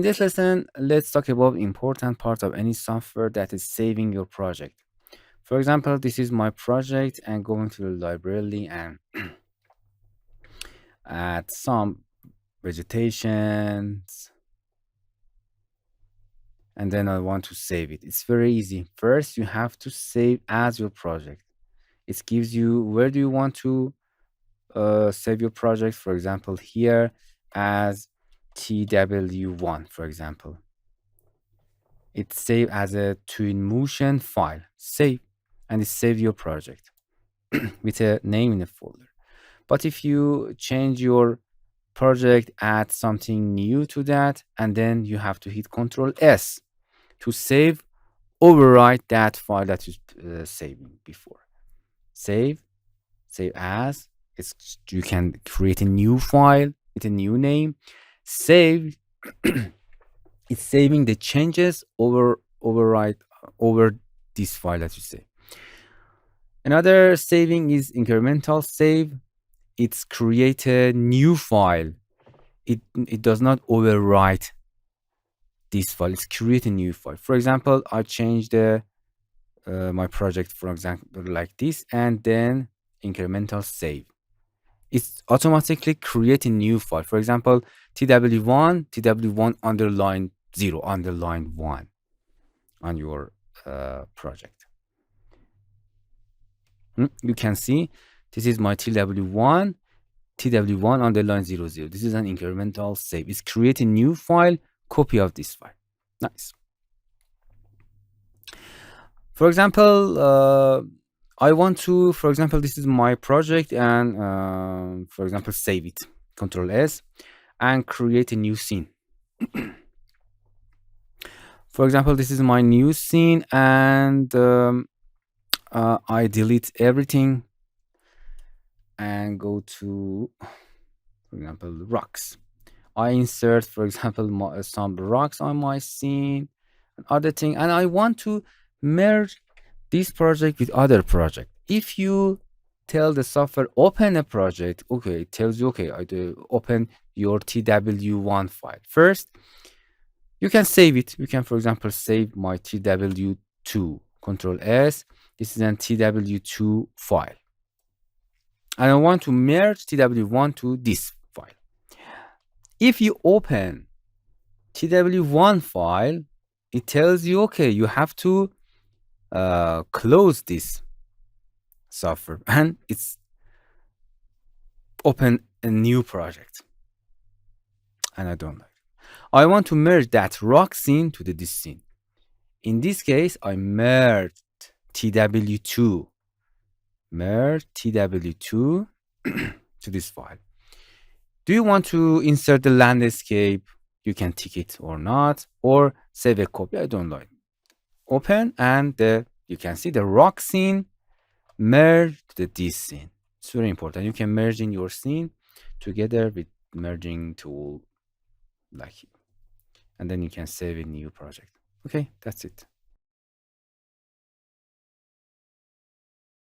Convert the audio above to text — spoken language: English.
In this lesson, let's talk about important part of any software that is saving your project. For example, this is my project and going to the library and add some vegetations, and then I want to save it. It's very easy. First, you have to save as your project. It gives you where do you want to save your project. For example, here as TW1, for example. It's saved as a Twinmotion file. Save, and it saves your project with a name in the folder. But if you change your project, add something new to that, and then you have to hit Control S to save, overwrite that file that you saving before. Save as. You can create a new file with a new name. Save. It's saving the changes overwrite over this file that you save. Another saving is incremental save. It's create a new file. It does not overwrite this file. It's create a new file. For example, I changed my project, for example, like this, and then incremental save. It's automatically create a new file. For example, TW1 underline 0 underline 1 on your project. You can see this is my TW1 underline 00. This is an incremental save. It's create a new file, copy of this file. Nice. For example, I want to, for example, this is my project, and for example, save it. Control S and create a new scene. For example, this is my new scene, and I delete everything and go to, for example, rocks. I insert, for example, some rocks on my scene and other thing, and I want to merge this project with other project. If you tell the software open a project, okay, it tells you, okay, I do open your TW1 file. First, you can save it. You can, for example, save my TW2. Control S. This is an TW2 file. And I want to merge TW1 to this file. If you open TW1 file, it tells you, okay, you have to close this software, and it's open a new project, and I don't like it. I want to merge that rock scene to this scene. In this case, I merged TW2 to this file. Do you want to insert the landscape? You can tick it or not, or save a copy. I don't like it. Open, and you can see the rock scene merged to this scene. It's very important. You can merge in your scene together with merging tool like it, and then you can save a new project. Okay, that's it.